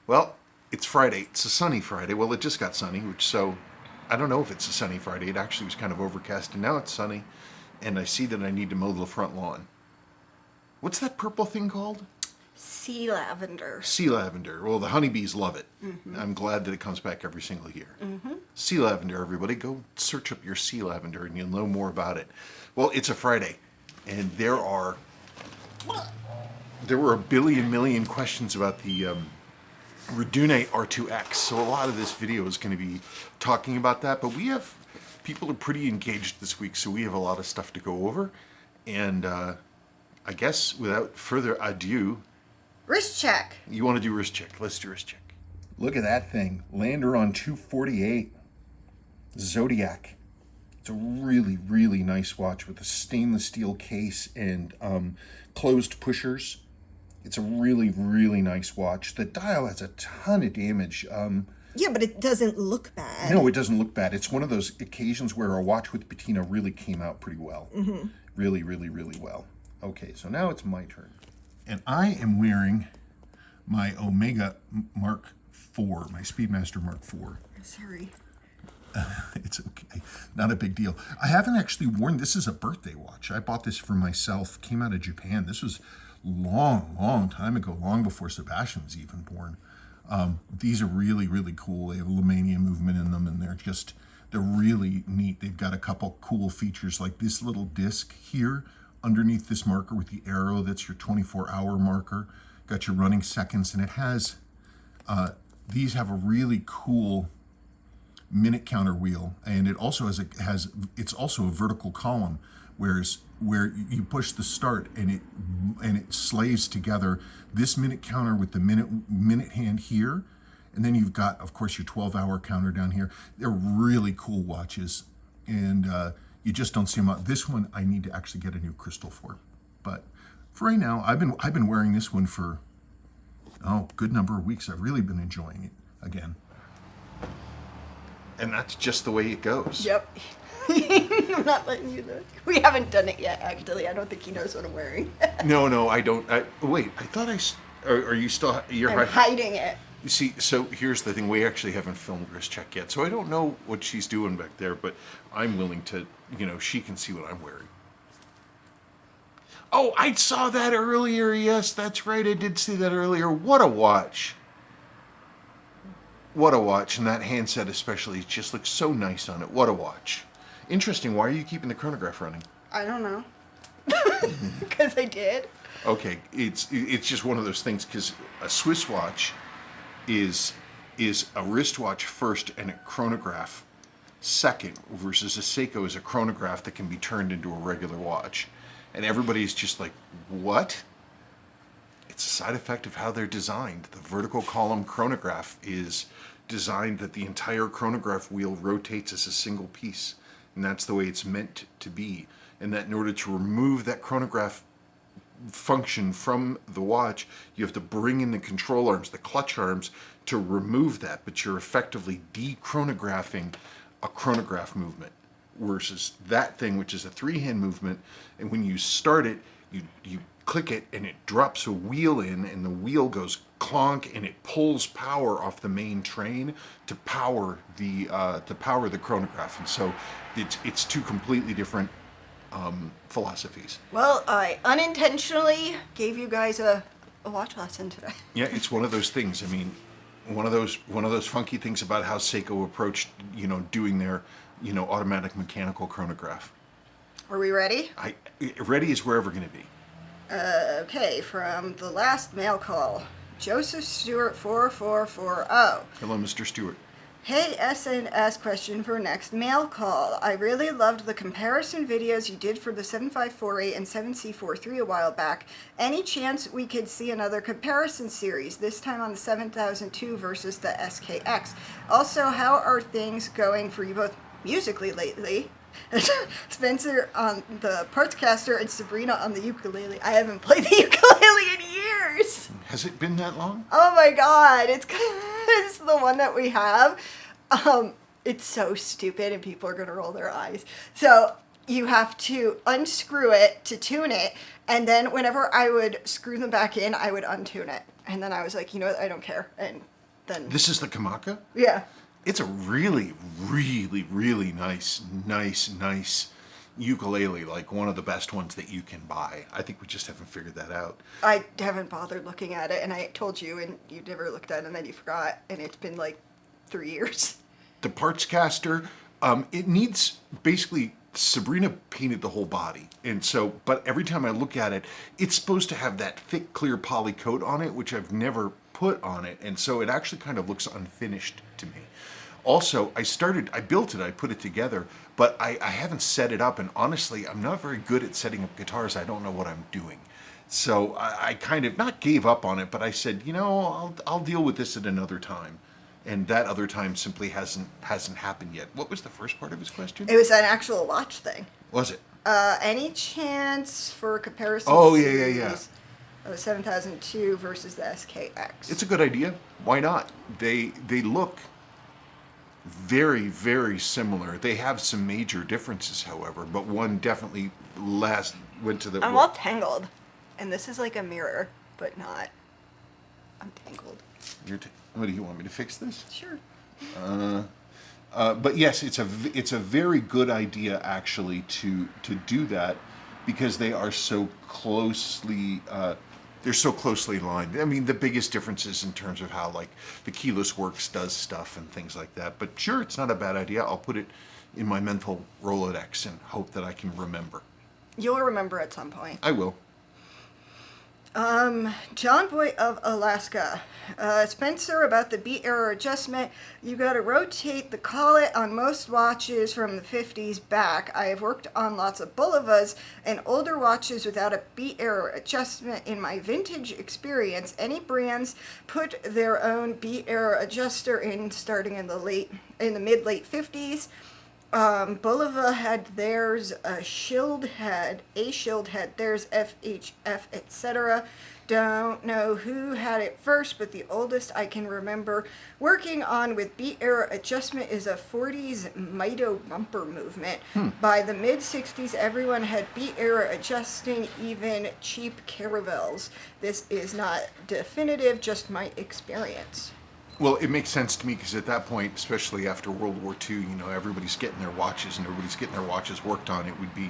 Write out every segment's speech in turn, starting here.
Well, it's Friday. It's a sunny Friday. Well, it just got sunny, so I don't know if it's a sunny Friday. It actually was kind of overcast, and now it's sunny, and I see that I need to mow the front lawn. What's that purple thing called? Sea lavender. Sea lavender. Well, the honeybees love it. Mm-hmm. I'm glad that it comes back every single year. Mm-hmm. Sea lavender, everybody. Go search up your sea lavender, and you'll know more about it. Well, it's a Friday, and there were a billion million questions about the Rdunae R2X. So a lot of this video is going to be talking about that, but people are pretty engaged this week, so we have a lot of stuff to go over. And I guess without further ado, wrist check. You want to do wrist check? Let's do wrist check. Look at that thing. Lander on 248. Zodiac. It's a really, really nice watch with a stainless steel case and closed pushers. It's a really, really nice watch. The dial has a ton of damage. Yeah, but it doesn't look bad. No, it doesn't look bad. It's one of those occasions where a watch with patina really came out pretty well. Mm-hmm. Really, really, really well. Okay, so now it's my turn. And I am wearing my Omega Mark IV, my Speedmaster Mark IV. Sorry. It's okay. Not a big deal. I haven't actually worn, this is a birthday watch. I bought this for myself, came out of Japan. This was long time ago, long before Sebastian was even born. These are really, really cool. They have a Lemania movement in them, and they're really neat. They've got a couple cool features like this little disc here underneath this marker with the arrow. That's your 24-hour marker. Got your running seconds, and it has, these have a really cool minute counter wheel, and it also it's also a vertical column, where you push the start and it slaves together this minute counter with the minute hand here, and then you've got, of course, your 12-hour counter down here. They're really cool watches, and you just don't see them out. This one I need to actually get a new crystal for, but for right now I've been wearing this one for a good number of weeks. I've really been enjoying it again. And that's just the way it goes. Yep. I'm not letting you look. We haven't done it yet, actually. I don't think he knows what I'm wearing. No, I don't. Wait, I thought are you still... I'm hiding it. You see, so here's the thing. We actually haven't filmed wrist check yet, so I don't know what she's doing back there, but I'm willing to, she can see what I'm wearing. Oh, I saw that earlier. Yes, that's right. I did see that earlier. What a watch. What a watch, and that handset especially just looks so nice on it. What a watch. Interesting, why are you keeping the chronograph running? I don't know. Because I did. Okay, it's just one of those things, because a Swiss watch is a wristwatch first and a chronograph second, versus a Seiko is a chronograph that can be turned into a regular watch. And everybody's just like, what? It's a side effect of how they're designed. The vertical column chronograph is designed that the entire chronograph wheel rotates as a single piece. And that's the way it's meant to be. And that in order to remove that chronograph function from the watch, you have to bring in the control arms, the clutch arms, to remove that. But you're effectively de-chronographing a chronograph movement. Versus that thing, which is a three-hand movement. And when you start it, you click it and it drops a wheel in, and the wheel goes clonk, and it pulls power off the main train to power the chronograph. And so it's two completely different philosophies. Well, I unintentionally gave you guys a watch lesson today. Yeah, it's one of those things. I mean, one of those funky things about how Seiko approached doing their automatic mechanical chronograph. Are we ready? Ready is where we're going to be. Okay, from the last mail call, Joseph Stewart 4440. Hello, Mr. Stewart. Hey, SNS question for next mail call. I really loved the comparison videos you did for the 7548 and 7C43 a while back. Any chance we could see another comparison series, this time on the 7002 versus the SKX? Also, how are things going for you both musically lately? Spencer on the Partscaster and Sabrina on the ukulele. I haven't played the ukulele in years. Has it been that long? Oh my god, it's the one that we have. It's so stupid and people are going to roll their eyes. So you have to unscrew it to tune it, and then whenever I would screw them back in, I would untune it. And then I was like, you know what, I don't care. And than... This is the Kamaka? Yeah. It's a really, really, really nice ukulele, like one of the best ones that you can buy. I think we just haven't figured that out. I haven't bothered looking at it, and I told you, and you never looked at it, and then you forgot, and it's been like 3 years. The parts caster, it needs, basically, Sabrina painted the whole body. And so, but every time I look at it, it's supposed to have that thick, clear poly coat on it, which I've never put on it. And so it actually kind of looks unfinished to me. Also, I built it, I put it together, but I haven't set it up. And honestly, I'm not very good at setting up guitars. I don't know what I'm doing. So I kind of not gave up on it, but I said, you know, I'll deal with this at another time. And that other time simply hasn't happened yet. What was the first part of his question? It was an actual watch thing. Was it? Any chance for a comparison? Oh, yeah. Of the 7002 versus the SKX. It's a good idea. Why not? They look very, very similar. They have some major differences, however, but one definitely went to the... I'm all tangled. And this is like a mirror, but not. I'm tangled. What do you want me to fix this? Sure. But yes, it's a very good idea actually to do that, because they are so closely aligned. I mean, the biggest differences in terms of how like the Keyless Works does stuff and things like that. But sure, it's not a bad idea. I'll put it in my mental Rolodex and hope that I can remember. You'll remember at some point. I will. John Boy of Alaska. Spencer, about the beat error adjustment, you gotta rotate the collet on most watches from the 50s back. I have worked on lots of Bulivas and older watches without a beat error adjustment. In my vintage experience, any brands put their own beat error adjuster in starting in the mid-late 50s. Bulova had theirs, a Shield had theirs, FHF, etc. Don't know who had it first, but the oldest I can remember working on with beat error adjustment is a 40s Mito bumper movement. By the mid-60s, everyone had beat error adjusting, even cheap caravels. This is not definitive, just my experience. Well, it makes sense to me, because at that point, especially after World War II, you know, everybody's getting their watches and everybody's getting their watches worked on. It would be,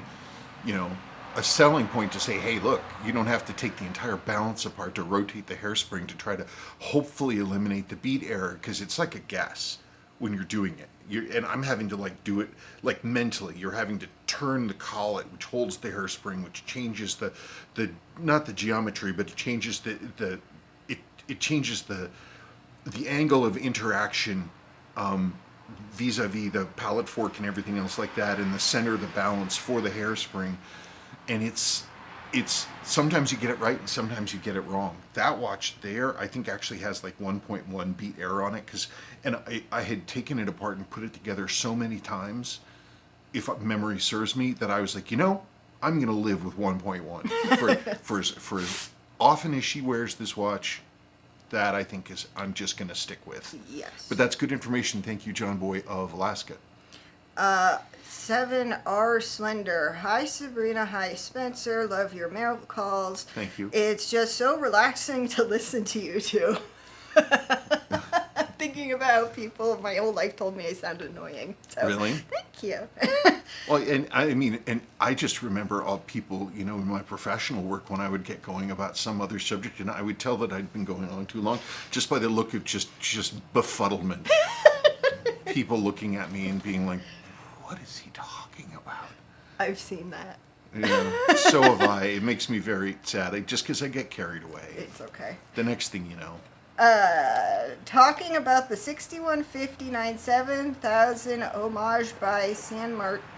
you know, a selling point to say, hey, look, you don't have to take the entire balance apart to rotate the hairspring to try to hopefully eliminate the beat error, because it's like a guess when you're doing it. And I'm having to like do it like mentally. You're having to turn the collet, which holds the hairspring, which changes the not the geometry, but it changes it changes the angle of interaction vis-a-vis the pallet fork and everything else like that, and the center of the balance for the hairspring. And it's sometimes you get it right and sometimes you get it wrong. That watch there, I think, actually has like 1.1 beat error on it, and I had taken it apart and put it together so many times, if memory serves me, that I was like, you know, I'm going to live with 1.1 for as often as she wears this watch. That I think I'm just going to stick with. Yes. But that's good information. Thank you, John Boy of Alaska. 7R Slender. Hi, Sabrina. Hi, Spencer. Love your mail calls. Thank you. It's just so relaxing to listen to you two. Thinking about people my whole life told me I sound annoying. So, really? Thank you. Well, and I mean, and I just remember all people, you know, in my professional work, when I would get going about some other subject, and I would tell that I'd been going on too long, just by the look of just befuddlement. People looking at me and being like, what is he talking about? I've seen that. Yeah, so have I. It makes me very sad, just because I get carried away. It's okay. The next thing you know. Talking about the 6159 7000 homage by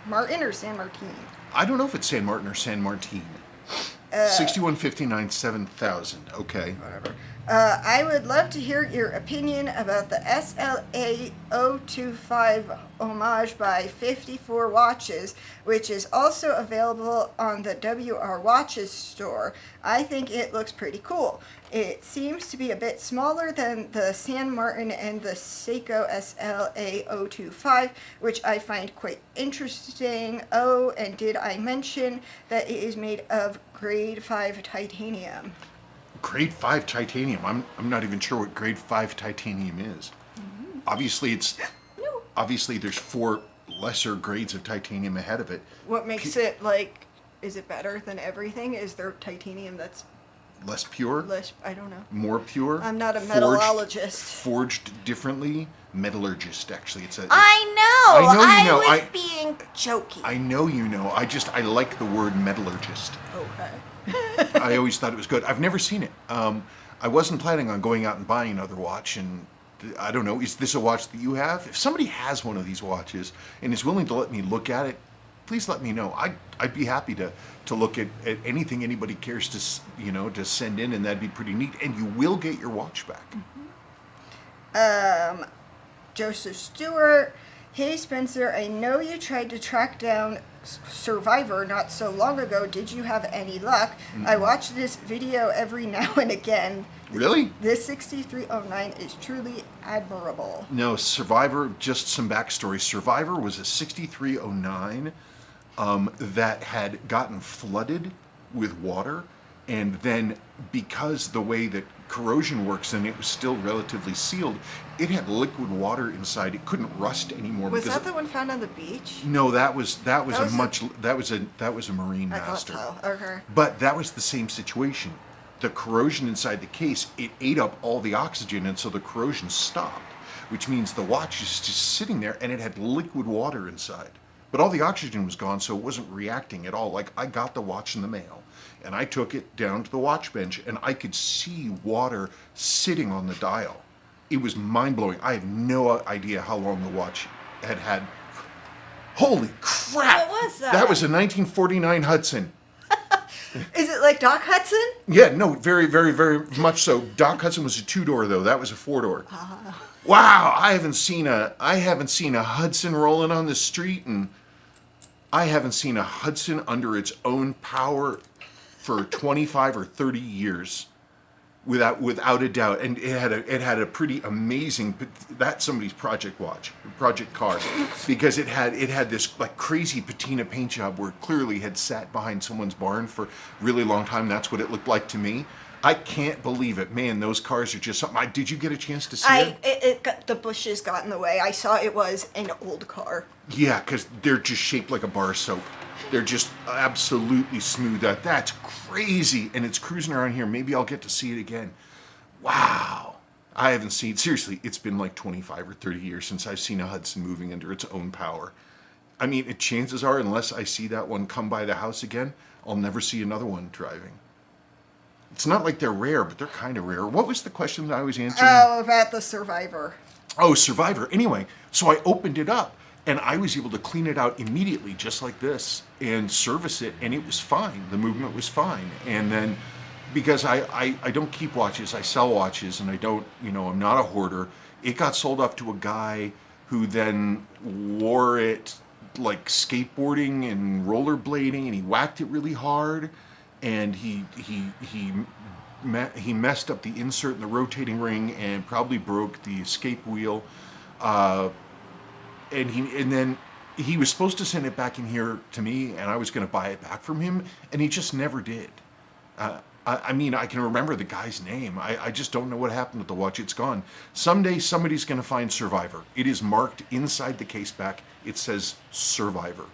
Martin or San Martin. I don't know if it's San Martin or San Martin. 6159 7000. Okay. Whatever. I would love to hear your opinion about the SLA 025 homage by 54 Watches, which is also available on the WR Watches store. I think it looks pretty cool. It seems to be a bit smaller than the San Martin and the Seiko SLA 025, which I find quite interesting. Oh, and did I mention that it is made of grade 5 titanium? Grade 5 titanium. I'm not even sure what grade 5 titanium is. Obviously, No. obviously there's 4 lesser grades of titanium ahead of it. What makes it like? Is it better than everything? Is there titanium that's Less pure? less? I don't know. More pure? I'm not a Forged- metallurgist. Forged differently? Metallurgist, actually. I know. I know you know. was being jokey. I know you know. I like the word metallurgist. Okay. I always thought it was good. I've never seen it. I wasn't planning on going out and buying another watch, and I don't know. Is this a watch that you have? If somebody has one of these watches and is willing to let me look at it, please let me know. I'd be happy to look at anything anybody cares to send in, and that'd be pretty neat. And you will get your watch back. Joseph Stewart. Hey Spencer, I know you tried to track down Survivor not so long ago. Did you have any luck? I watch this video every now and again. Really? This 6309 is truly admirable. No, Survivor, just some backstory. Survivor was a 6309 that had gotten flooded with water, and then because the way that corrosion works and it was still relatively sealed, it had liquid water inside. It couldn't rust anymore. Was because that the one found on the beach? No, that was was a Marine I thought Master. so. Okay. But that was the same situation. The corrosion inside the case, it ate up all the oxygen, and so the corrosion stopped, which means the watch is just sitting there and it had liquid water inside. But all the oxygen was gone, so it wasn't reacting at all. Like, I got the watch in the mail, and I took it down to the watch bench, and I could see water sitting on the dial. It was mind-blowing. I have no idea how long the watch had. Holy crap! What was that? That was a 1949 Hudson. Is it like Doc Hudson? Yeah, no, very, very, very much so. Doc Hudson was a 2-door though. That was a 4-door. Wow, I haven't seen a Hudson rolling on the street, and I haven't seen a Hudson under its own power for 25 or 30 years, without a doubt. And it had a pretty amazing. That's somebody's project car, because it had this like crazy patina paint job where it clearly had sat behind someone's barn for a really long time. That's what it looked like to me. I can't believe it, man. Those cars are just something. Did you get a chance to see it? The bushes got in the way. I saw it was an old car. Yeah, because they're just shaped like a bar of soap. They're just absolutely smooth out. That's crazy. And it's cruising around here. Maybe I'll get to see it again. Wow. I haven't seen, seriously, it's been like 25 or 30 years since I've seen a Hudson moving under its own power. I mean, chances are, unless I see that one come by the house again, I'll never see another one driving. It's not like they're rare, but they're kind of rare. What was the question that I was answering? Oh, about the Survivor. Oh, Survivor. Anyway, so I opened it up, and I was able to clean it out immediately, just like this, and service it, and it was fine. The movement was fine. And then, because I don't keep watches, I sell watches, and I don't, I'm not a hoarder. It got sold off to a guy who then wore it like skateboarding and rollerblading, and he whacked it really hard, and he messed up the insert in the rotating ring and probably broke the escape wheel. And then he was supposed to send it back in here to me, and I was going to buy it back from him, and he just never did. I mean, I can remember the guy's name. I just don't know what happened with the watch. It's gone. Someday somebody's going to find Survivor. It is marked inside the case back. It says Survivor,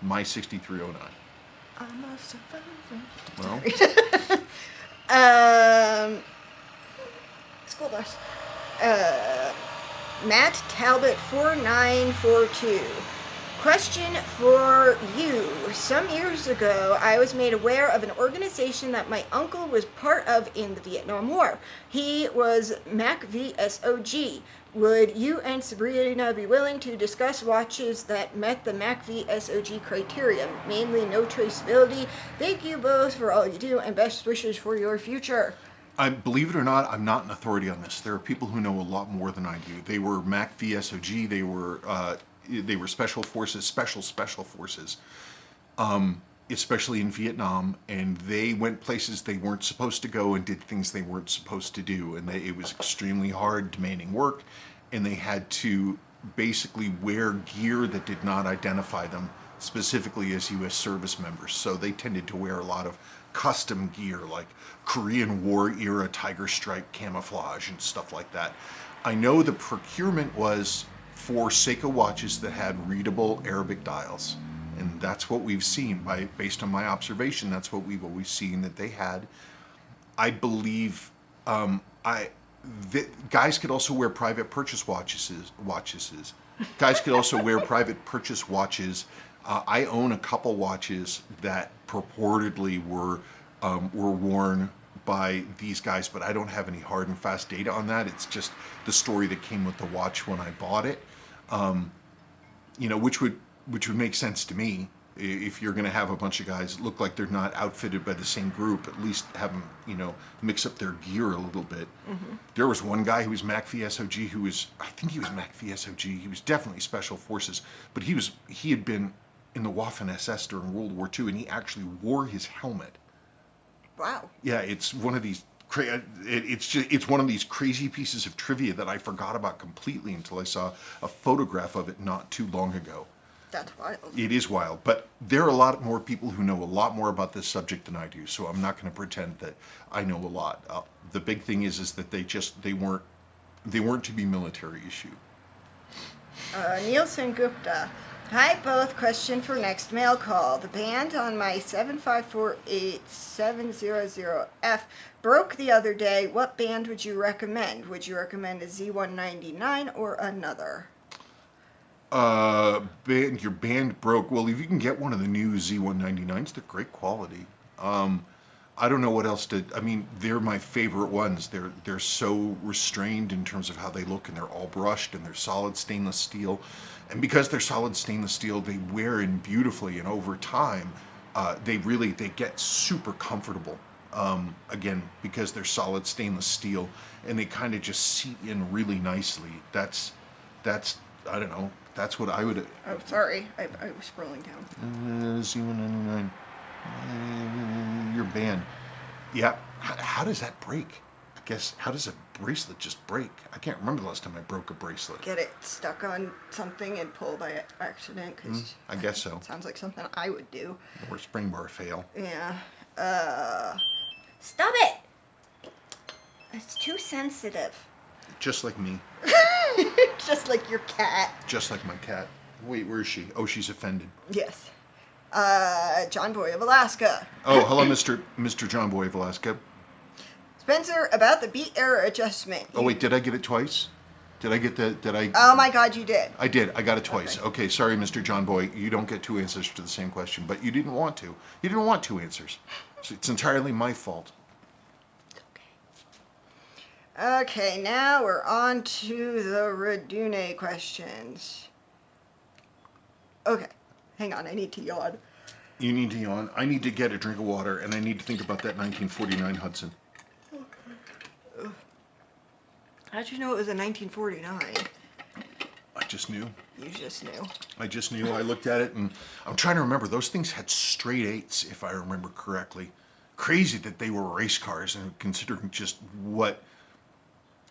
my 6309. I'm a survivor. Well, School bus. Matt Talbot 4942. Question for you. Some years ago, I was made aware of an organization that my uncle was part of in the Vietnam War. He was MAC-VSOG. Would you and Sabrina be willing to discuss watches that met the MAC-VSOG criterion, mainly no traceability? Thank you both for all you do, and best wishes for your future. Believe it or not, I'm not an authority on this. There are people who know a lot more than I do. They were MAC-VSOG. They were special forces, special forces, especially in Vietnam, and they went places they weren't supposed to go and did things they weren't supposed to do, and it was extremely hard, demanding work, and they had to basically wear gear that did not identify them specifically as U.S. service members. So they tended to wear a lot of custom gear, like Korean War era tiger stripe camouflage and stuff like that. I know the procurement was for Seiko watches that had readable Arabic dials. And that's what we've seen based on my observation. That's what we've always seen that they had. I believe guys could also wear private purchase watches. Guys could also wear private purchase watches. I own a couple watches that purportedly were worn by these guys, but I don't have any hard and fast data on that. It's just the story that came with the watch when I bought it. Which would make sense to me. If you're going to have a bunch of guys look like they're not outfitted by the same group, at least have them, mix up their gear a little bit. Mm-hmm. There was one guy who was MACV SOG I think he was MACV SOG. He was definitely Special Forces, but he had been in the Waffen SS during World War II, and he actually wore his helmet. Wow. Yeah, it's one of these. It's one of these crazy pieces of trivia that I forgot about completely until I saw a photograph of it not too long ago. That's wild. It is wild, but there are a lot more people who know a lot more about this subject than I do, so I'm not going to pretend that I know a lot. The big thing is that they weren't to be military issue. Nielsen Gupta. Hi both, question for next mail call. The band on my 7548700F broke the other day. What band would you recommend? Would you recommend a Z199 or another? Your band broke. Well, if you can get one of the new Z199s, they're great quality. I don't know what else they're my favorite ones. They're so restrained in terms of how they look, and they're all brushed, and they're solid stainless steel. And because they're solid stainless steel, they wear in beautifully, and over time, they get super comfortable. Again, because they're solid stainless steel, and they kind of just seat in really nicely. That's I don't know. That's what I would. Oh, sorry, I was scrolling down. Z199. Your band. Yeah. How does that break? I guess, how does a bracelet just break? I can't remember the last time I broke a bracelet. Get it stuck on something and pull by accident. I guess so. Sounds like something I would do. Or spring bar fail. Yeah. Stop it! It's too sensitive. Just like me. Just like your cat. Just like my cat. Wait, where is she? Oh, she's offended. Yes. John Boy of Alaska. Oh, hello, Mr. John Boy of Alaska. Spencer, about the beat error adjustment. Oh, wait, did I get it twice? Did I? Oh my God, you did. I did. I got it twice. Okay, sorry, Mr. John Boy. You don't get two answers to the same question, but you didn't want to. You didn't want two answers. So it's entirely my fault. Okay, now we're on to the Rdunae questions. Okay, hang on, I need to yawn. You need to yawn. I need to get a drink of water, and I need to think about that 1949 Hudson. Okay. How'd you know it was a 1949? I just knew. You just knew. I just knew. I looked at it, and I'm trying to remember. Those things had straight eights, if I remember correctly. Crazy that they were race cars, and considering just what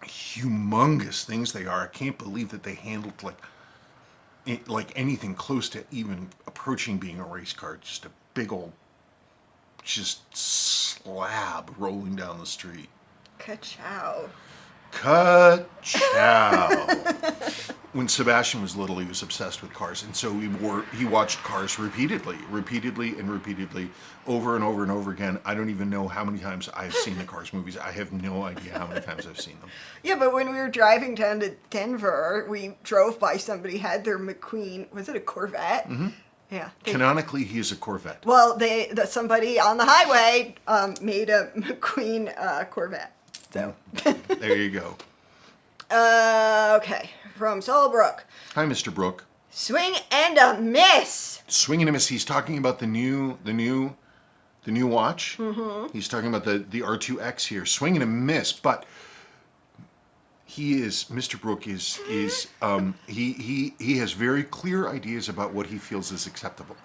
humongous things they are, I can't believe that they handled like anything close to even approaching being a race car. Just a big old, just slab rolling down the street. Ka-chow. Ka-chow. When Sebastian was little, he was obsessed with cars, and so he watched Cars repeatedly, over and over and over again. I don't even know how many times I've seen the Cars movies. I have no idea how many times I've seen them. Yeah, but when we were driving down to Denver, we drove by somebody had their McQueen. Was it a Corvette? Mm-hmm. Yeah. Canonically, he is a Corvette. Well, somebody on the highway made a McQueen Corvette. So there you go. Okay, from Solbrook. Hi, Mr. Brook. Swing and a miss. Swing and a miss. He's talking about the new watch. Mm-hmm. He's talking about the R2X here. Swing and a miss, but Mr. Brook is he has very clear ideas about what he feels is acceptable.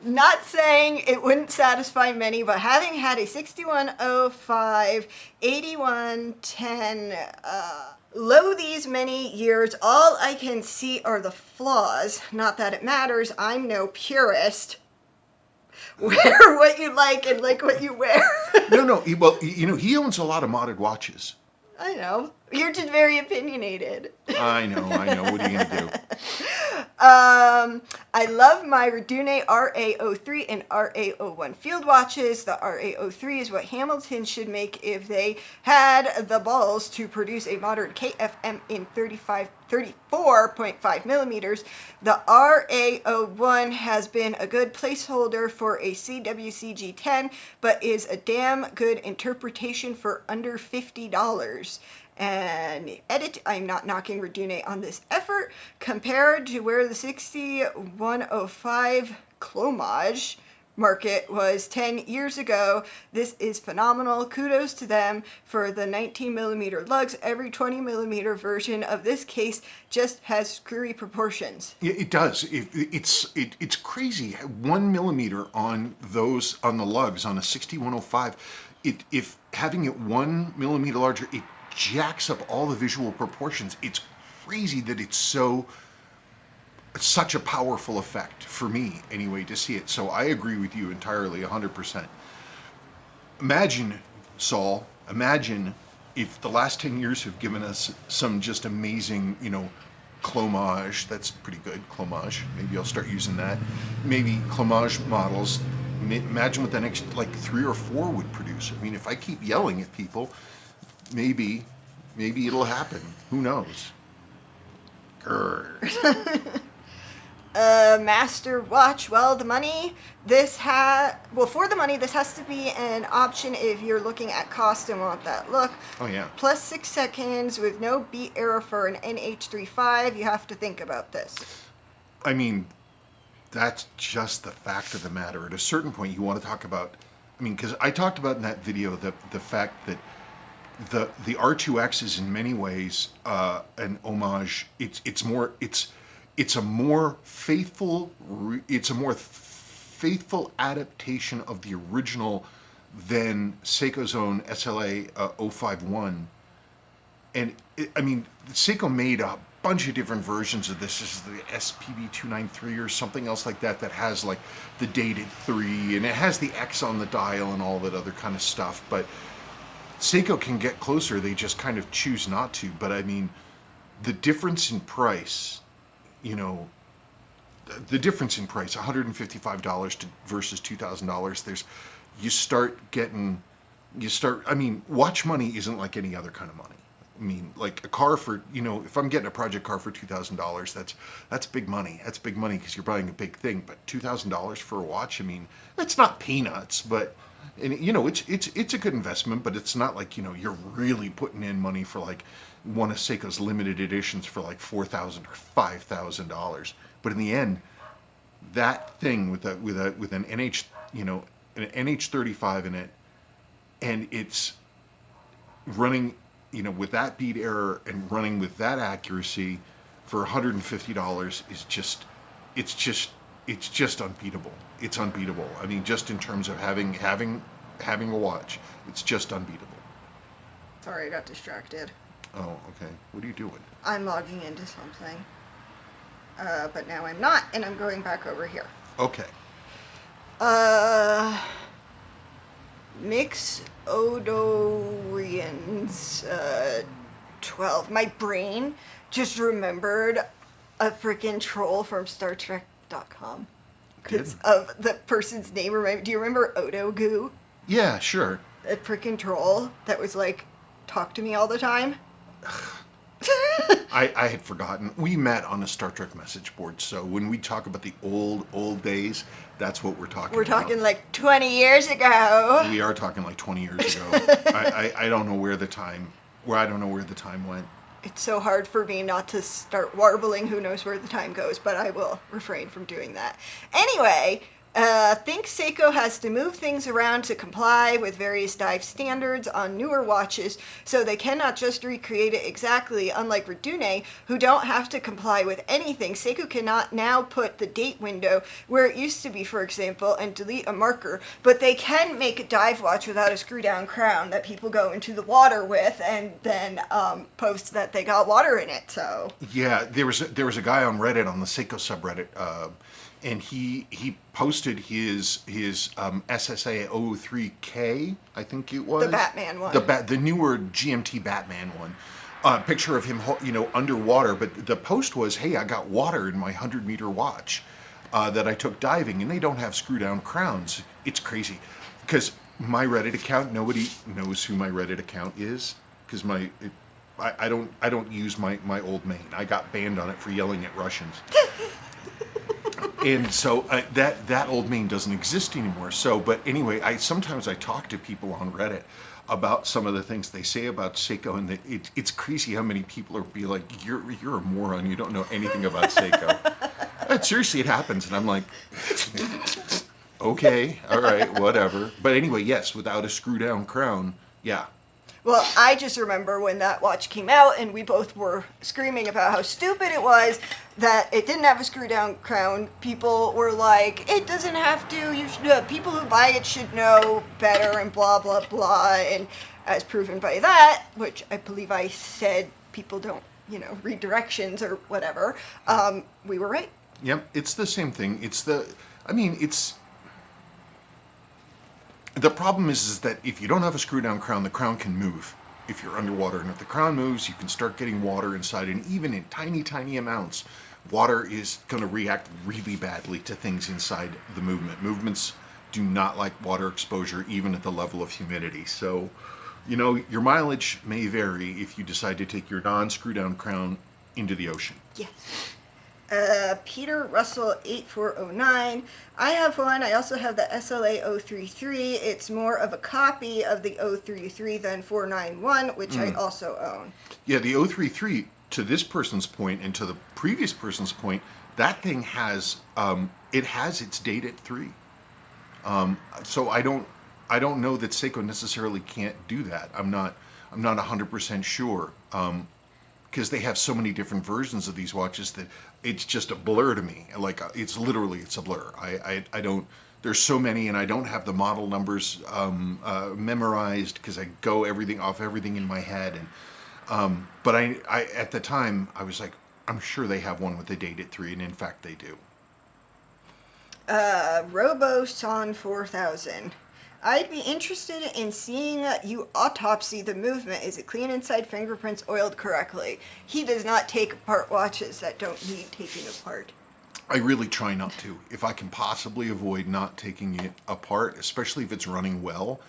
Not saying it wouldn't satisfy many, but having had a 6105, 8110, low these many years, all I can see are the flaws. Not that it matters, I'm no purist. Wear what you like and like what you wear. No. Well, he owns a lot of modded watches. I know. You're just very opinionated. I know. What are you going to do? I love my Rdunae RA03 and RA01 field watches. The RA03 is what Hamilton should make if they had the balls to produce a modern KFM in 34.5 millimeters. The RA01 has been a good placeholder for a CWCG10, but is a damn good interpretation for under $50. And edit, I'm not knocking Rdunae on this effort. Compared to where the 6105 Clomage market was 10 years ago, this is phenomenal. Kudos to them for the 19 millimeter lugs. Every 20 millimeter version of this case just has screwy proportions. Yeah, it does. It's crazy. 1 millimeter on the lugs on a 6105. If having it 1 millimeter larger, it jacks up all the visual proportions. It's crazy that it's such a powerful effect for me anyway to see it. So I agree with you entirely, 100%. Imagine, Saul, if the last 10 years have given us some just amazing, clomage. That's pretty good, clomage. Maybe I'll start using that. Maybe clomage models. Imagine what the next 3 or 4 would produce. I mean, if I keep yelling at people, maybe it'll happen. Who knows? Grr. Master watch. Well, for the money, this has to be an option if you're looking at cost and want that look. Oh yeah. Plus 6 seconds with no beat error for an NH35. You have to think about this. I mean, that's just the fact of the matter. At a certain point, you want to talk about. I mean, because I talked about in that video the fact that the R2X is in many ways an homage. It's a more faithful adaptation of the original than Seiko's own SLA 051. And Seiko made a bunch of different versions of this. This is the SPB 293 or something else like that has the dated 3 and it has the X on the dial and all that other kind of stuff. But Seiko can get closer, they just kind of choose not to. But I mean, the difference in price, $155 versus $2,000, watch money isn't like any other kind of money. I mean, like a car for, if I'm getting a project car for $2,000, that's big money. That's big money because you're buying a big thing. But $2,000 for a watch, that's not peanuts, but... And it's a good investment, but it's not like you're really putting in money for one of Seiko's limited editions for $4,000 or $5,000. But in the end, that thing with an NH an NH35 in it, and it's running with that beat error and running with that accuracy for $150 is just unbeatable. It's unbeatable. I mean, just in terms of having a watch, it's just unbeatable. Sorry, I got distracted. Oh, okay. What are you doing? I'm logging into something. But now I'm not, and I'm going back over here. Okay. Mix Odorians 12. My brain just remembered a freaking troll from StarTrek.com. Because of the person's name. Do you remember Odo Goo? Yeah, sure. A freaking troll that was talk to me all the time. I had forgotten. We met on a Star Trek message board, so when we talk about the old days, that's what we're talking about. We're talking 20 years ago. We are talking 20 years ago. I don't know where the time went. It's so hard for me not to start warbling who knows where the time goes, but I will refrain from doing that. Anyway, think Seiko has to move things around to comply with various dive standards on newer watches, so they cannot just recreate it exactly, unlike Rdunae, who don't have to comply with anything. Seiko cannot now put the date window where it used to be, for example, and delete a marker, but they can make a dive watch without a screw-down crown that people go into the water with and then post that they got water in it, so... Yeah, there was a guy on Reddit, on the Seiko subreddit, and he posted his SSA 03K, I think it was The Batman one. the newer GMT Batman one. Picture of him, underwater. But the post was, "Hey, I got water in my 100-meter watch that I took diving, and they don't have screw-down crowns." It's crazy, because my Reddit account, nobody knows who my Reddit account is, because I don't use my old main. I got banned on it for yelling at Russians. And so that old main doesn't exist anymore. So, but anyway, sometimes I talk to people on Reddit about some of the things they say about Seiko, and it's crazy how many people be like, "You're a moron. You don't know anything about Seiko." Seriously, it happens, and I'm like, okay, all right, whatever. But anyway, yes, without a screw-down crown, yeah. Well, I just remember when that watch came out and we both were screaming about how stupid it was that it didn't have a screw-down crown. People were like, "It doesn't have to. You should, people who buy it should know better," and blah, blah, blah. And as proven by that, which I believe I said people don't, read directions or whatever, we were right. Yep, it's the same thing. The problem is that if you don't have a screw-down crown, the crown can move if you're underwater. And if the crown moves, you can start getting water inside. And even in tiny, tiny amounts, water is going to react really badly to things inside the movement. Movements do not like water exposure, even at the level of humidity. So, your mileage may vary if you decide to take your non-screw-down crown into the ocean. Yes. Peter Russell 8409. I have one. I also have the SLA 033. It's more of a copy of the 033 than 491, which I also own. Yeah, the 033, to this person's point and to the previous person's point, that thing has its date at 3. So I don't know that Seiko necessarily can't do that. I'm not 100% sure. Because they have so many different versions of these watches that it's just a blur to me. Like, it's a blur. I don't, there's so many, and I don't have the model numbers memorized, because I go everything in my head. And but I at the time I was like, I'm sure they have one with the date at 3, and in fact they do. Roboson 4000. I'd be interested in seeing you autopsy the movement. Is it clean inside, fingerprints oiled correctly? He does not take apart watches that don't need taking apart. I really try not to. If I can possibly avoid not taking it apart, especially if it's running well,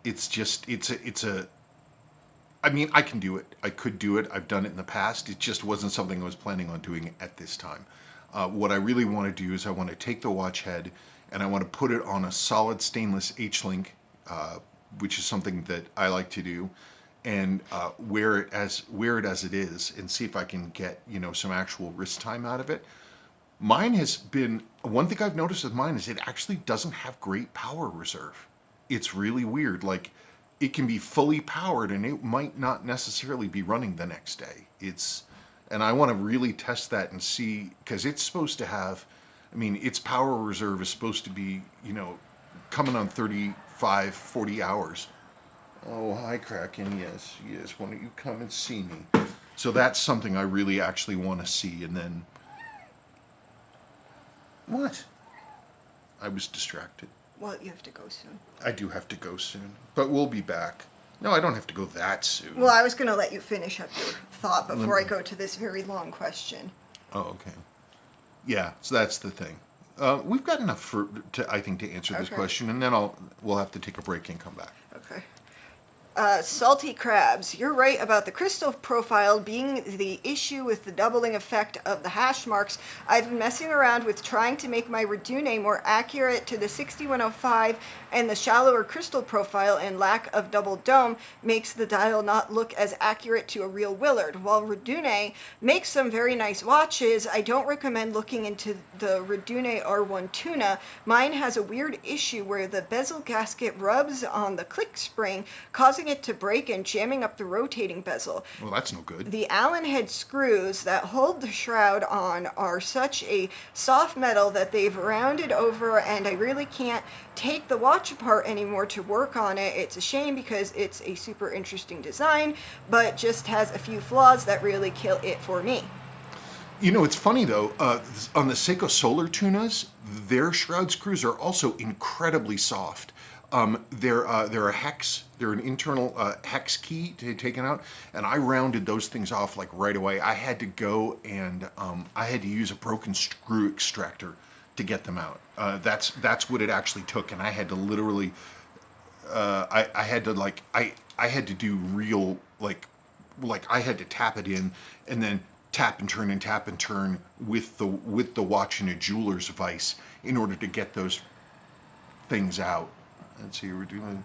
it's a. I mean, I can do it. I could do it. I've done it in the past. It just wasn't something I was planning on doing at this time. What I really want to do is I want to take the watch head and I want to put it on a solid stainless H-link, which is something that I like to do, and wear it as it is, and see if I can get some actual wrist time out of it. Mine has been, one thing I've noticed with mine is it actually doesn't have great power reserve. It's really weird. Like, it can be fully powered and it might not necessarily be running the next day. And I want to really test that and see, because it's supposed to have, its power reserve is supposed to be, coming on 35, 40 hours. Oh, hi, Kraken. Yes. Why don't you come and see me? So that's something I really actually want to see. And then, what? I was distracted. Well, you have to go soon. I do have to go soon, but we'll be back. No, I don't have to go that soon. Well, I was going to let you finish up your thought before I go to this very long question. Oh, okay. Yeah, so that's the thing. We've got enough to answer this question, and then we'll have to take a break and come back. Okay. Salty crabs. You're right about the crystal profile being the issue with the doubling effect of the hash marks. I've been messing around with trying to make my Rdunae more accurate to the 6105, and the shallower crystal profile and lack of double dome makes the dial not look as accurate to a real Willard. While Rdunae makes some very nice watches, I don't recommend looking into the Rdunae R1 Tuna. Mine has a weird issue where the bezel gasket rubs on the click spring, causing it to break and jamming up the rotating bezel. Well, that's no good. The Allen head screws that hold the shroud on are such a soft metal that they've rounded over, and I really can't take the watch apart anymore to work on it. It's a shame because it's a super interesting design, but just has a few flaws that really kill it for me. You know, it's funny though. On the Seiko Solar tunas, their shroud screws are also incredibly soft. They're a hex. They're an internal hex key taken out, and I rounded those things off like right away. I had to go and I had to use a broken screw extractor to get them out. That's what it actually took, and I had to literally. I had to I had to do real like I had to tap it in and then tap and turn with the watch in a jeweler's vise in order to get those things out. Let's see, we're doing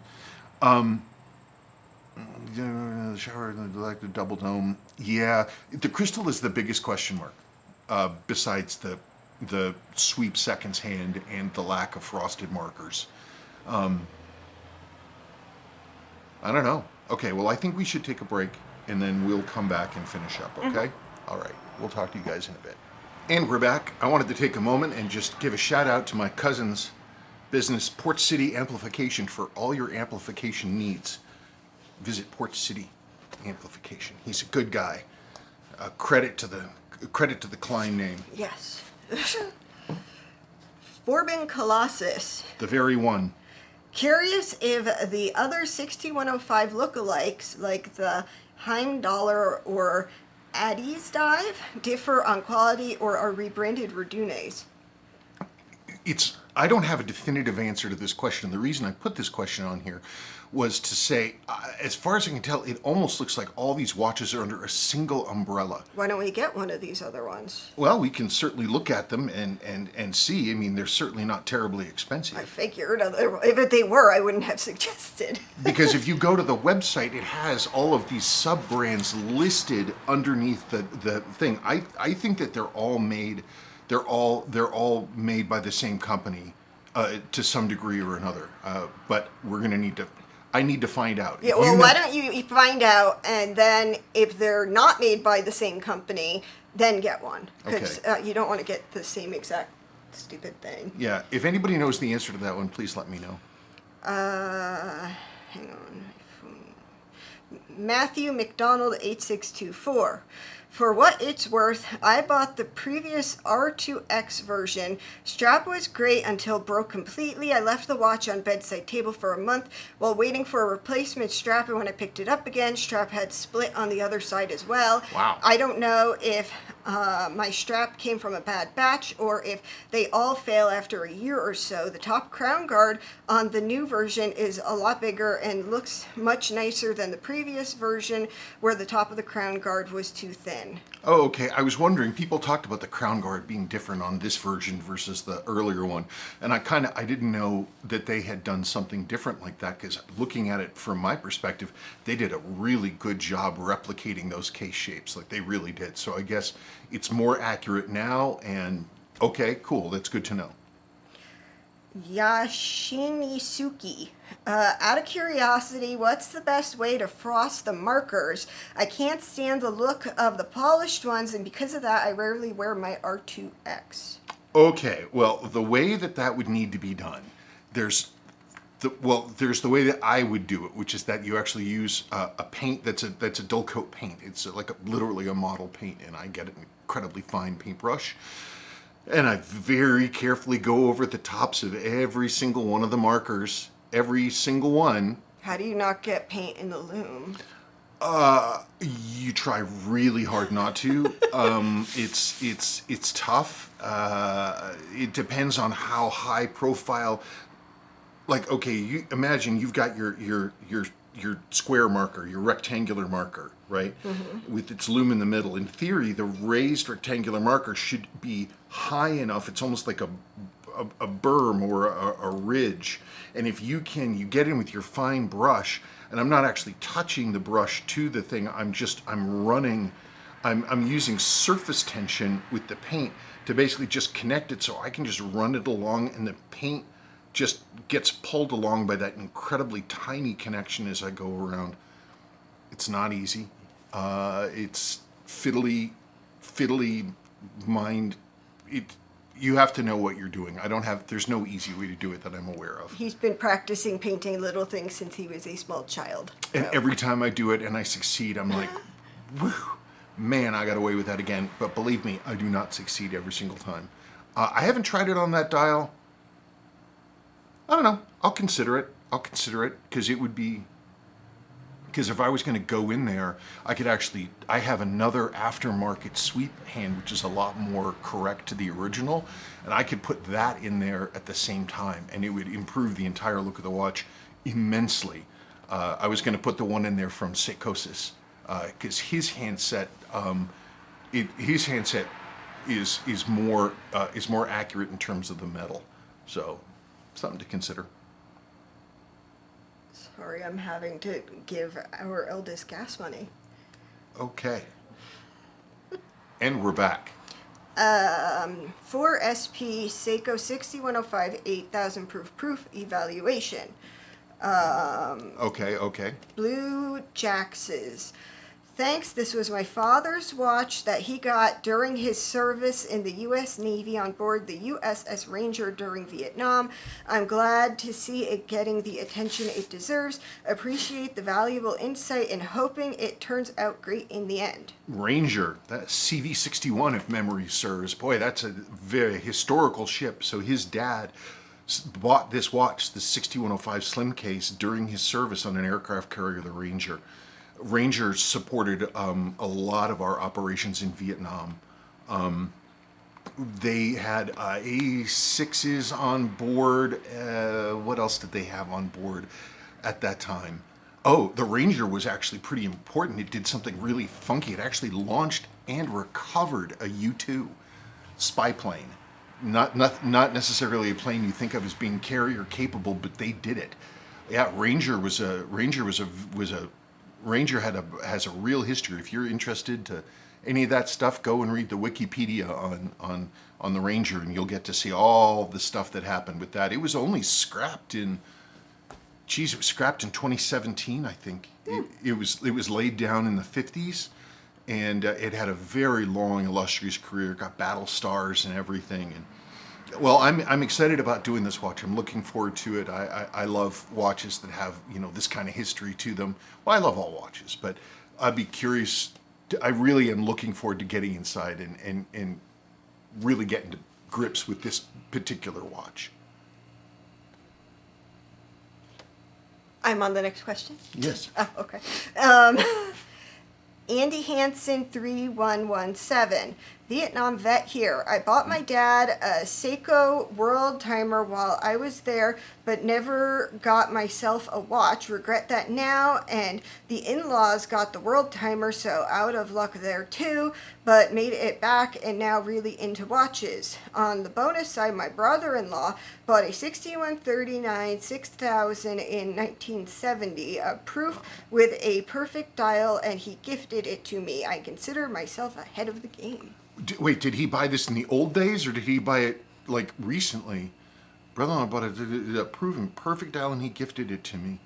the shower, the double dome. Yeah, the crystal is the biggest question mark, besides the sweep seconds hand and the lack of frosted markers. I don't know. Okay, well, I think we should take a break, and then we'll come back and finish up, okay? All right, we'll talk to you guys in a bit. And we're back. I wanted to take a moment and just give a shout out to my cousin's business, Port City Amplification, for all your amplification needs. Visit Port City Amplification. He's a good guy. Credit to the Klein name. Yes. Forbin Colossus. The very one. Curious if the other 6105 lookalikes, like the Heimdallr or Addis Dive, differ on quality or are rebranded Rdunaes. I don't have a definitive answer to this question. The reason I put this question on here was to say, as far as I can tell, it almost looks like all these watches are under a single umbrella. Why don't we get one of these other ones? Well, we can certainly look at them and see. I mean, they're certainly not terribly expensive. I figured if they were, I wouldn't have suggested. Because if you go to the website, it has all of these sub-brands listed underneath the thing. I think that they're all made by the same company to some degree or another. But we're going to I need to find out. Yeah, well, why don't you find out, and then if they're not made by the same company, then get one. Because you don't want to get the same exact stupid thing. Yeah, if anybody knows the answer to that one, please let me know. Hang on. Matthew McDonald 8624. For what it's worth, I bought the previous R2X version. Strap was great until broke completely. I left the watch on bedside table for a month while waiting for a replacement strap, and when I picked it up again, strap had split on the other side as well. Wow. I don't know if my strap came from a bad batch or if they all fail after a year or so. The top crown guard on the new version is a lot bigger and looks much nicer than the previous version where the top of the crown guard was too thin. Oh, okay. I was wondering, people talked about the crown guard being different on this version versus the earlier one. And I didn't know that they had done something different like that, because looking at it from my perspective, they did a really good job replicating those case shapes. Like, they really did. So I guess it's more accurate now, and okay, cool. That's good to know. Yashinisuki. Out of curiosity, what's the best way to frost the markers? I can't stand the look of the polished ones, and because of that, I rarely wear my R2X. Okay, well, the way that would need to be done, there's the way that I would do it, which is that you actually use a paint that's a dull coat paint. It's literally a model paint, and I get an incredibly fine paintbrush. And I very carefully go over the tops of every single one of the markers, every single one. How do you not get paint in the loom? You try really hard not to. It's tough. It depends on how high profile. Like, okay, you imagine you've got your square marker, your rectangular marker, right? Mm-hmm. With its loom in the middle. In theory, the raised rectangular marker should be high enough. It's almost like a berm or a ridge. And if you get in with your fine brush, and I'm not actually touching the brush to the thing, I'm using surface tension with the paint to basically just connect it, so I can just run it along, and the paint just gets pulled along by that incredibly tiny connection as I go around. It's not easy. It's fiddly mind. You have to know what you're doing. There's no easy way to do it that I'm aware of. He's been practicing painting little things since he was a small child. And every time I do it and I succeed, I'm like, woo, man, I got away with that again. But believe me, I do not succeed every single time. I haven't tried it on that dial. I don't know. I'll consider it. Because it would be... Because if I was going to go in there, I have another aftermarket sweep hand, which is a lot more correct to the original, and I could put that in there at the same time, and it would improve the entire look of the watch immensely. I was going to put the one in there from Seiko, because his handset is more accurate in terms of the metal, so something to consider. Sorry, I'm having to give our eldest gas money. Okay. And we're back. 4SP Seiko 6105 8000 proof evaluation. Okay. Blue Jax's. Thanks, this was my father's watch that he got during his service in the U.S. Navy on board the USS Ranger during Vietnam. I'm glad to see it getting the attention it deserves. Appreciate the valuable insight and hoping it turns out great in the end. Ranger, that's CV-61 if memory serves. Boy, that's a very historical ship. So his dad bought this watch, the 6105 slim case, during his service on an aircraft carrier, the Ranger. Ranger supported a lot of our operations in Vietnam. They had A6s on board. What else did they have on board at that time? Oh, the Ranger was actually pretty important. It did something really funky. It actually launched and recovered a U-2 spy plane. Not necessarily a plane you think of as being carrier capable, but they did it. Yeah, Ranger has a real history. If you're interested to any of that stuff, go and read the Wikipedia on the Ranger, and you'll get to see all the stuff that happened with that. It was only scrapped in 2017, I think. Yeah. It was laid down in the 50s, and it had a very long, illustrious career. Got battle stars and everything. And well, I'm excited about doing this watch. I'm looking forward to it. I love watches that have, this kind of history to them. Well, I love all watches, but I'd be curious. I really am looking forward to getting inside and really getting to grips with this particular watch. I'm on the next question? Yes. Oh, okay. Andy Hansen 3117. Vietnam vet here. I bought my dad a Seiko world timer while I was there, but never got myself a watch. Regret that now. And the in-laws got the world timer, so out of luck there too, but made it back and now really into watches. On the bonus side, my brother-in-law bought a 6139 6000 in 1970, a proof with a perfect dial, and he gifted it to me. I consider myself ahead of the game. Wait, did he buy this in the old days, or did he buy it, like, recently? Brother-in-law bought a proven perfect dial, and he gifted it to me.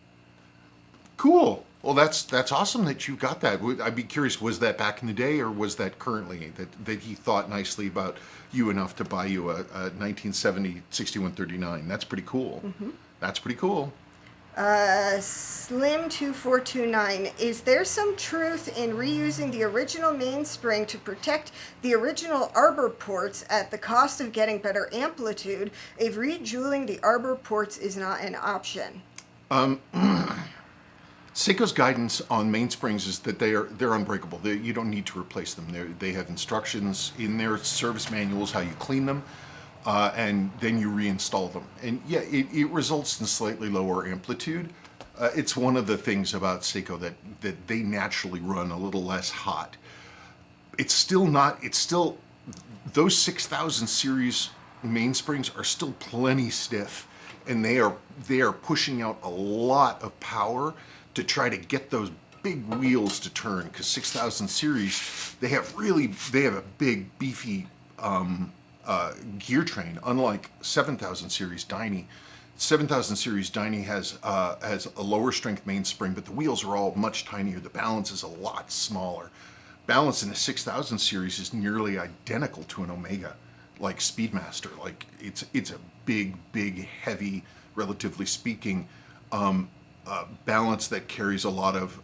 Cool. Well, that's awesome that you got that. I'd be curious, was that back in the day, or was that currently, that he thought nicely about you enough to buy you a 1970 6139? That's pretty cool. Mm-hmm. That's pretty cool. Slim 2429. Is there some truth in reusing the original mainspring to protect the original arbor ports at the cost of getting better amplitude if rejewelling the arbor ports is not an option? Seiko's guidance on mainsprings is that they're unbreakable. You don't need to replace them. They have instructions in their service manuals how you clean them. And then you reinstall them. And yeah, it results in slightly lower amplitude. It's one of the things about Seiko that they naturally run a little less hot. Those 6000 series mainsprings are still plenty stiff, and they are pushing out a lot of power to try to get those big wheels to turn, because 6000 series, they have a big, beefy, gear train, unlike 7000 series Dyne. 7000 series Dyne has a lower strength mainspring, but the wheels are all much tinier. The balance is a lot smaller. Balance in the 6000 series is nearly identical to an Omega, like Speedmaster. Like it's a big, heavy, relatively speaking. balance that carries a lot of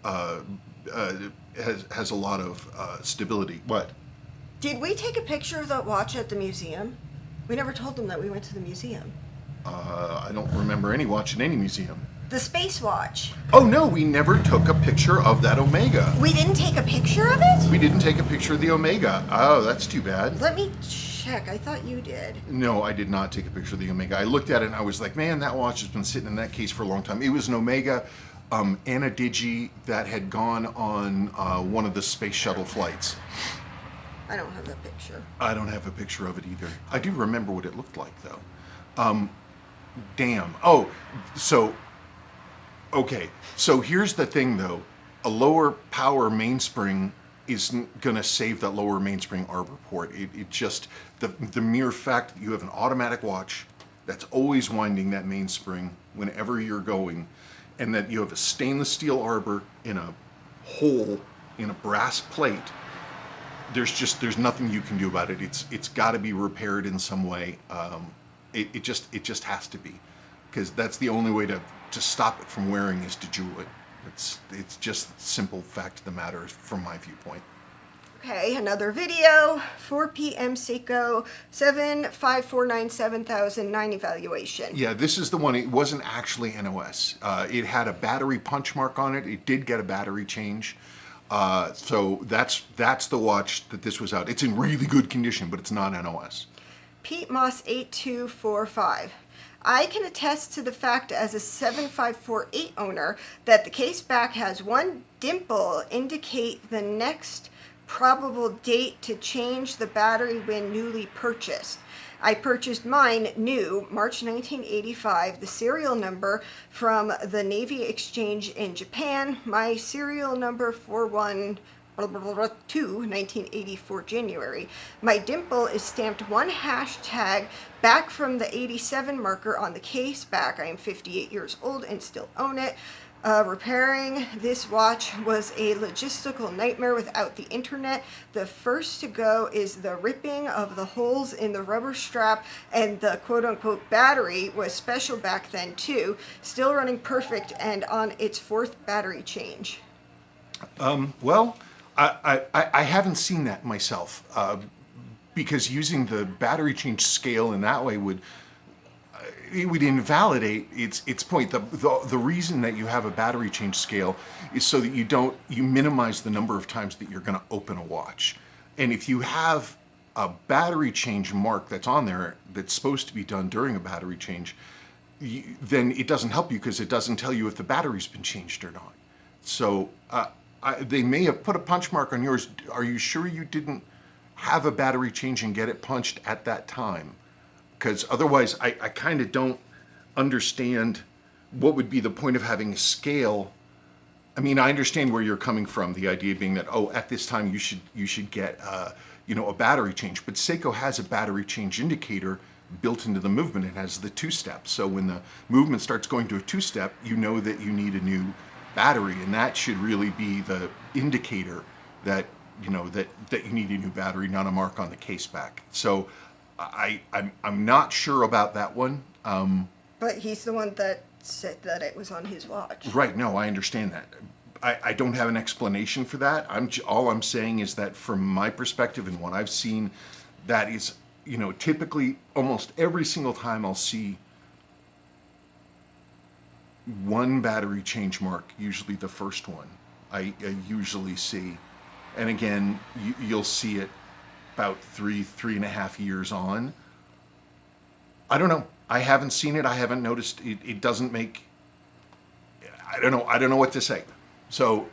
has a lot of stability. What? Did we take a picture of that watch at the museum? We never told them that we went to the museum. I don't remember any watch in any museum. The space watch. Oh no, we never took a picture of that Omega. We didn't take a picture of it? We didn't take a picture of the Omega. Oh, that's too bad. Let me check. I thought you did. No, I did not take a picture of the Omega. I looked at it and I was like, man, that watch has been sitting in that case for a long time. It was an Omega Anadigi that had gone on one of the space shuttle flights. I don't have a picture. I don't have a picture of it either. I do remember what it looked like, though. Damn. Oh, so, okay. So here's the thing, though. A lower power mainspring isn't going to save that lower mainspring arbor port. It just, the mere fact that you have an automatic watch that's always winding that mainspring whenever you're going, and that you have a stainless steel arbor in a hole in a brass plate, there's nothing you can do about it. It's got to be repaired in some way. It just has to be, because that's the only way to stop it from wearing is to jewel it. It's just the simple fact of the matter from my viewpoint. Okay, another video. 4 p.m. Seiko 75497,009 evaluation. Yeah, this is the one. It wasn't actually NOS. It had a battery punch mark on it. It did get a battery change. So that's the watch that this was out. It's in really good condition, but it's not NOS. Pete Moss 8245. I can attest to the fact as a 7548 owner that the case back has one dimple indicate the next probable date to change the battery when newly purchased. I purchased mine new March 1985, the serial number from the Navy Exchange in Japan, my serial number 1984 January. My dimple is stamped one hashtag back from the 87 marker on the case back. I am 58 years old and still own it. Repairing this watch was a logistical nightmare without the internet. The first to go is the ripping of the holes in the rubber strap, and the quote-unquote battery was special back then too, still running perfect and on its fourth battery change. Well, I haven't seen that myself, because using the battery change scale in that way would invalidate its point. The reason that you have a battery change scale is so that you minimize the number of times that you're going to open a watch. And if you have a battery change mark that's on there that's supposed to be done during a battery change, then it doesn't help you because it doesn't tell you if the battery's been changed or not. So they may have put a punch mark on yours. Are you sure you didn't have a battery change and get it punched at that time? Because otherwise, I kind of don't understand what would be the point of having a scale. I mean, I understand where you're coming from. The idea being that, oh, at this time you should get a battery change. But Seiko has a battery change indicator built into the movement. It has the two-step. So when the movement starts going to a two-step, you know that you need a new battery, and that should really be the indicator that that you need a new battery, not a mark on the case back. So I'm not sure about that one. But he's the one that said that it was on his watch. Right. No, I understand that. I don't have an explanation for that. All I'm saying is that from my perspective and what I've seen, that is, typically almost every single time I'll see one battery change mark, usually the first one I usually see. And again, you'll see it about 3.5 years on. I don't know. I haven't seen it. I haven't noticed. It doesn't make. I don't know. I don't know what to say. So,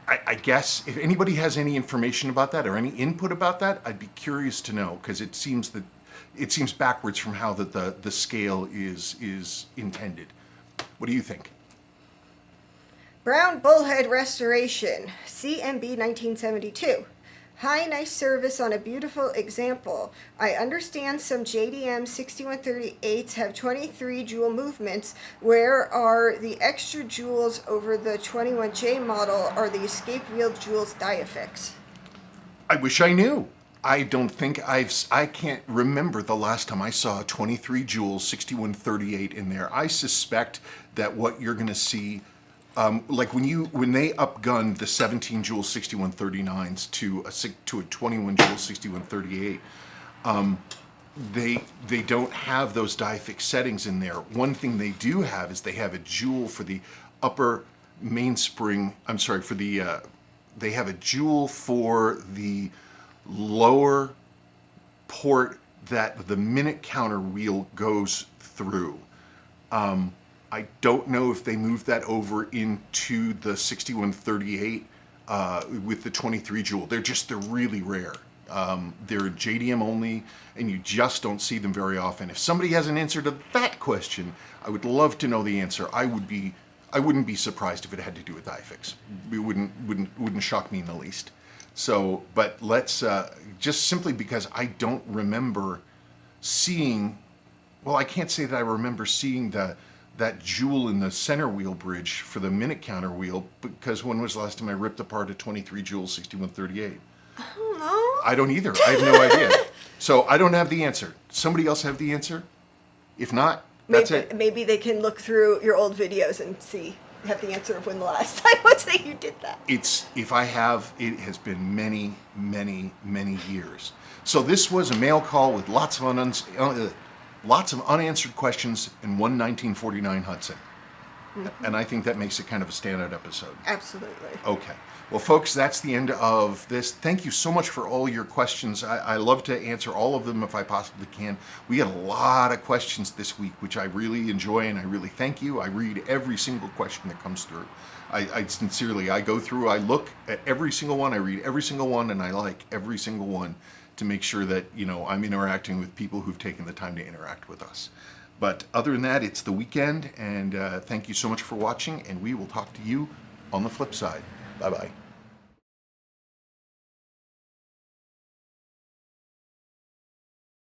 I guess if anybody has any information about that or any input about that, I'd be curious to know, because it seems backwards from how the scale is intended. What do you think? Brown Bullhead Restoration, CMB 1972. Hi, nice service on a beautiful example. I understand some JDM 6138s have 23 jewel movements. Where are the extra jewels over the 21J model? Are the escape wheel jewels diafix? I wish I knew. I don't think I can't remember the last time I saw a 23 jewel 6138 in there. I suspect that what you're going to see like when they upgunned the 17 joule 6139s to a 21 joule 6138, they don't have those die fix settings in there. One thing they do have is they have a joule for the upper mainspring. I'm sorry, for the they have a joule for the lower port that the minute counter wheel goes through. I don't know if they moved that over into the 6138 with the 23 joule. They're really rare. They're JDM only, and you just don't see them very often. If somebody has an answer to that question, I would love to know the answer. I wouldn't be surprised if it had to do with die fix. It wouldn't shock me in the least. So, but let's just simply because I don't remember seeing. Well, I can't say that I remember seeing that jewel in the center wheel bridge for the minute counter wheel, because when was the last time I ripped apart a 23 joule 6138? I don't know. I don't either. I have no idea. So I don't have the answer. Somebody else have the answer? If not, that's it. Maybe they can look through your old videos and have the answer of when the last time was that you did that. If I have, it has been many, many, many years. So this was a mail call with lots of unanswered questions in one 1949 Hudson. Mm-hmm. And I think that makes it kind of a standout episode. Absolutely. Okay. Well, folks, that's the end of this. Thank you so much for all your questions. I love to answer all of them if I possibly can. We had a lot of questions this week, which I really enjoy, and I really thank you. I read every single question that comes through. I sincerely, I go through, I look at every single one, I read every single one, and I like every single one to make sure that, I'm interacting with people who've taken the time to interact with us. But other than that, it's the weekend, and thank you so much for watching, and we will talk to you on the flip side. Bye-bye.